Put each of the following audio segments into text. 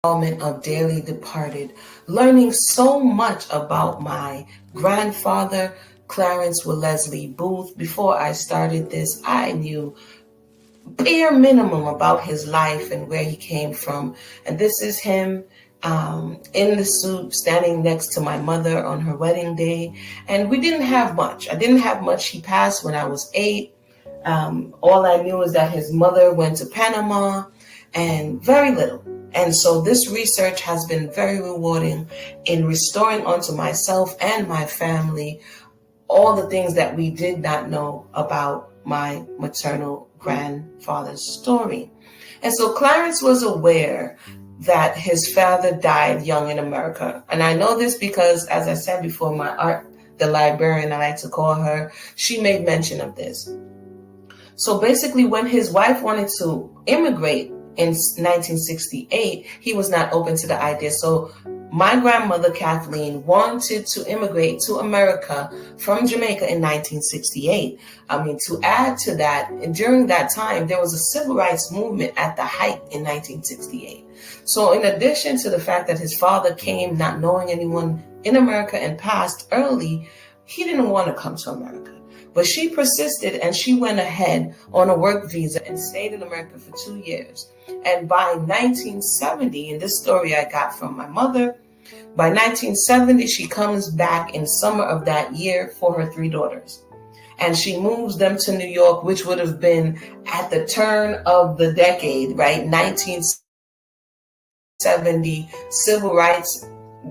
installment of Daily Departed, learning so much about my grandfather, Clarence Wellesley Booth. Before I started this, I knew bare minimum about his life and where he came from. And this is him in the suit standing next to my mother on her wedding day. And we didn't have much. I didn't have much. He passed when I was 8. All I knew is that his mother went to Panama and very little. And so this research has been very rewarding in restoring onto myself and my family all the things that we did not know about my maternal grandfather's story. And so Clarence was aware that his father died young in America. And I know this because, as I said before, my aunt, the librarian, I like to call her, she made mention of this. So basically, when his wife wanted to immigrate in 1968, he was not open to the idea. So my grandmother, Kathleen, wanted to immigrate to America from Jamaica in 1968. To add to that, during that time, there was a civil rights movement at the height in 1968. So in addition to the fact that his father came not knowing anyone in America and passed early, he didn't want to come to America. But she persisted and she went ahead on a work visa and stayed in America for 2 years. And by 1970, and this story I got from my mother, by 1970, she comes back in summer of that year for her 3 daughters. And she moves them to New York, which would have been at the turn of the decade, right? 1970, civil rights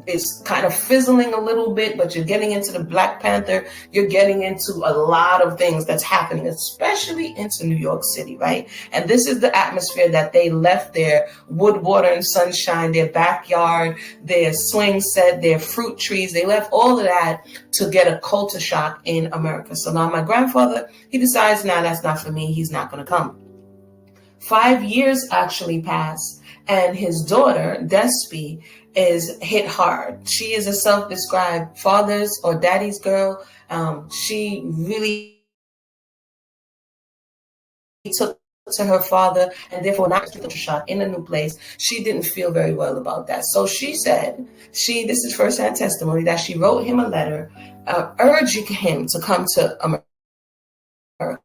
is kind of fizzling a little bit, but you're getting into the Black Panther. You're getting into a lot of things that's happening, especially into New York City, right? And this is the atmosphere that they left their wood, water, and sunshine, their backyard, their swing set, their fruit trees. They left all of that to get a culture shock in America. So now my grandfather, he decides, nah, that's not for me. He's not going to come. 5 years actually pass, and his daughter, Despy, is hit hard. She is a self-described father's or daddy's girl. She really took to her father, and therefore not a shot in a new place. She didn't feel very well about that. So she said, this is firsthand testimony, that she wrote him a letter urging him to come to America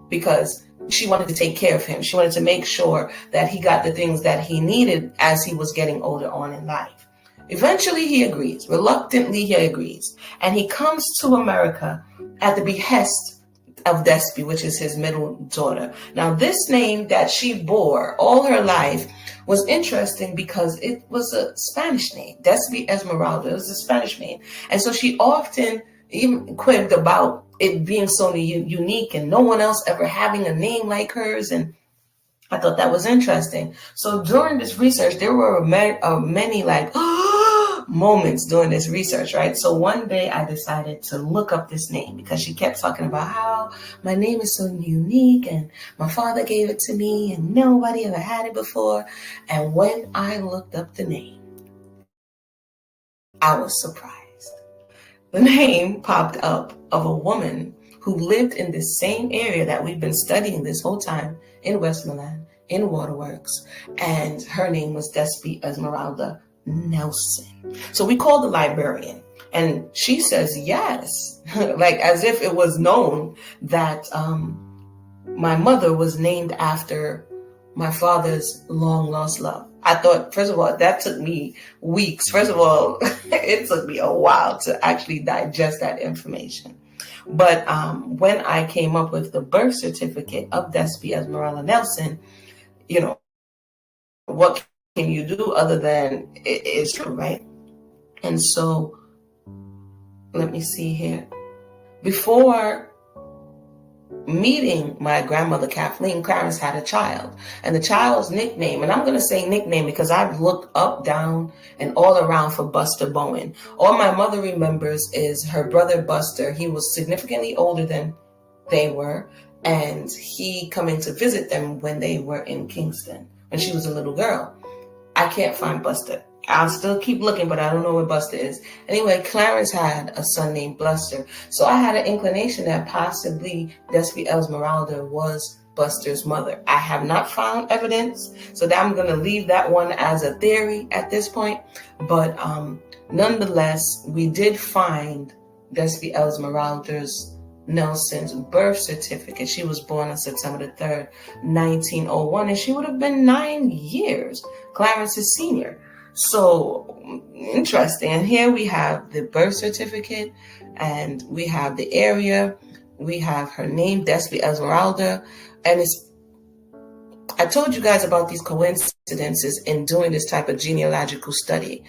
because she wanted to take care of him. She wanted to make sure that he got the things that he needed as he was getting older on in life. Eventually, he agrees. Reluctantly, he agrees. And he comes to America at the behest of Despy, which is his middle daughter. Now, this name that she bore all her life was interesting because it was a Spanish name. Despy Esmeralda. It was a Spanish name. And so she often even quipped about it being so unique and no one else ever having a name like hers. And I thought that was interesting. So during this research, there were many moments during this research, right? So one day I decided to look up this name because she kept talking about how my name is so unique and my father gave it to me and nobody ever had it before. And when I looked up the name, I was surprised. The name popped up of a woman who lived in the same area that we've been studying this whole time in Westmoreland, in Waterworks, and her name was Despy Esmeralda Nelson. So we called the librarian, and she says yes, like as if it was known that my mother was named after my father's long lost love. I thought, first of all, that took me weeks. First of all, it took me a while to actually digest that information. But when I came up with the birth certificate of Despy Esmeralda Nelson, what can you do other than it's true, right? And so, let me see here. Before meeting my grandmother, Kathleen, Clarence had a child. And the child's nickname, and I'm going to say nickname because I've looked up, down, and all around for Buster Bowen. All my mother remembers is her brother Buster. He was significantly older than they were, and he coming to visit them when they were in Kingston, when she was a little girl. I can't find Buster. I'll still keep looking, but I don't know where Buster is. Anyway, Clarence had a son named Buster. So I had an inclination that possibly Despy Esmeralda was Buster's mother. I have not found evidence, so that I'm going to leave that one as a theory at this point. But nonetheless, we did find Despy Esmeralda's Nelson's birth certificate. She was born on September the 3rd, 1901, and she would have been 9 years, Clarence's senior. So interesting. And here we have the birth certificate, and we have the area, we have her name, Despy Esmeralda, and I told you guys about these coincidences in doing this type of genealogical study.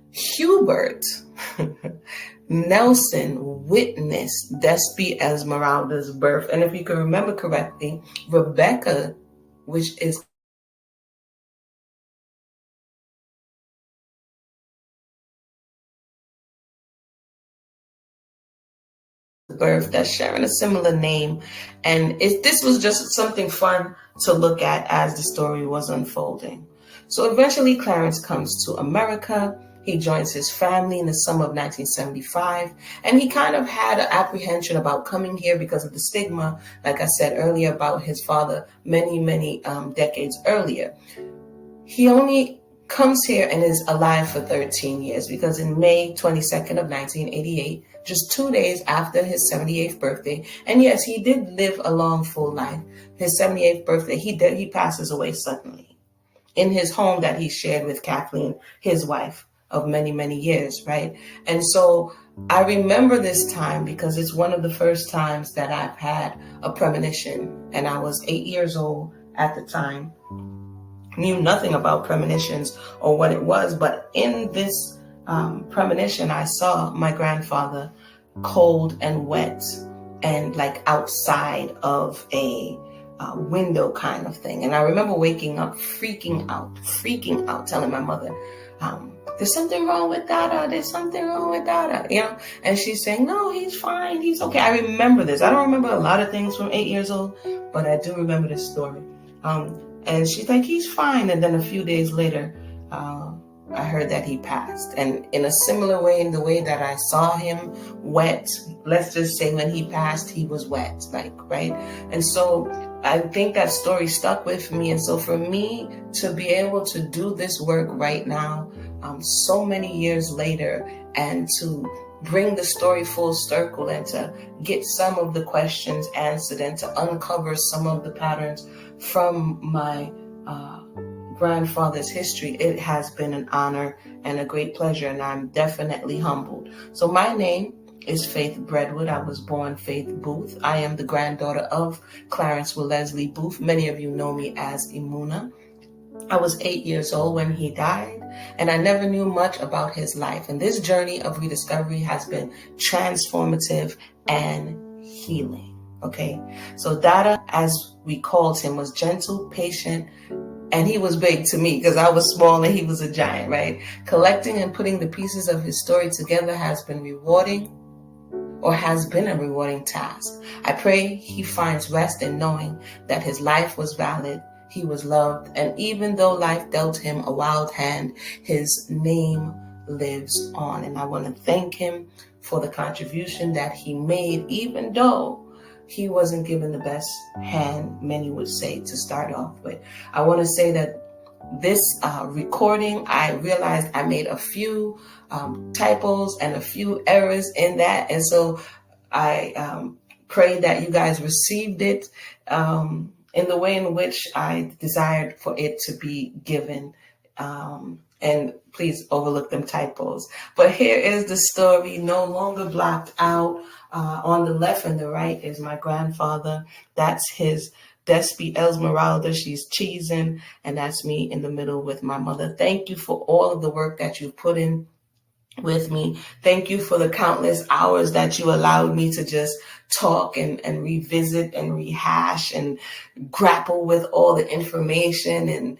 Hubert Nelson witnessed Despy Esmeralda's birth. And if you can remember correctly, Rebecca, which is birth, that's sharing a similar name. And this was just something fun to look at as the story was unfolding. So eventually Clarence comes to America. He joins his family in the summer of 1975, and he kind of had an apprehension about coming here because of the stigma, like I said earlier, about his father many decades earlier. He only comes here and is alive for 13 years because in May 22nd of 1988, just 2 days after his 78th birthday, and yes, he did live a long, full life. His 78th birthday, he passes away suddenly in his home that he shared with Kathleen, his wife of many years, right? And so I remember this time because it's one of the first times that I've had a premonition, and I was 8 years old at the time. Knew nothing about premonitions or what it was, but in this premonition, I saw my grandfather cold and wet and like outside of a window kind of thing. And I remember waking up, freaking out, telling my mother, there's something wrong with Dada. There's something wrong with Dada, you know? And she's saying, no, he's fine. He's okay. I remember this. I don't remember a lot of things from 8 years old, but I do remember this story. And she's like, he's fine. And then a few days later, I heard that he passed. And in a similar way, in the way that I saw him wet, let's just say when he passed, he was wet, like, right? And so I think that story stuck with me. And so for me to be able to do this work right now, so many years later, and to bring the story full circle and to get some of the questions answered and to uncover some of the patterns from my grandfather's history, it has been an honor and a great pleasure, and I'm definitely humbled. So my name is Faith Breadwood. I was born Faith Booth. I am the granddaughter of Clarence Wellesley Booth. Many of you know me as Imuna. I was 8 years old when he died, and I never knew much about his life. And this journey of rediscovery has been transformative and healing. Okay, so Dada, as we called him, was gentle, patient, and he was big to me because I was small and he was a giant, right? Collecting and putting the pieces of his story together has been rewarding, or has been a rewarding task. I pray he finds rest in knowing that his life was valid, he was loved, and even though life dealt him a wild hand, his name lives on. And I want to thank him for the contribution that he made, even though he wasn't given the best hand, many would say, to start off with. I want to say that this recording, I realized I made a few typos and a few errors in that. And so I pray that you guys received it in the way in which I desired for it to be given. And please overlook them typos. But here is the story, no longer blocked out. On the left and the right is my grandfather. That's his Despy Esmeralda. She's cheesing, and that's me in the middle with my mother. Thank you for all of the work that you've put in with me. Thank you for the countless hours that you allowed me to just talk and revisit and rehash and grapple with all the information. And,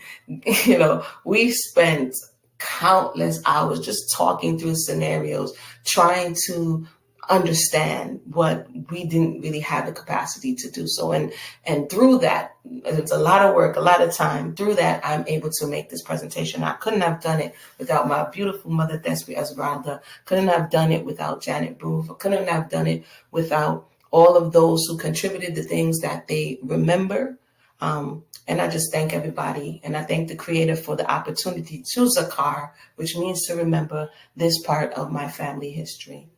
you know, we spent countless hours just talking through scenarios, trying to understand what we didn't really have the capacity to do so. And through that, it's a lot of work, a lot of time. Through that, I'm able to make this presentation. I couldn't have done it without my beautiful mother, Despy Esmeralda. Couldn't have done it without Janet Booth. Couldn't have done it without all of those who contributed the things that they remember. And I just thank everybody, and I thank the Creator for the opportunity to Zakar, which means to remember this part of my family history.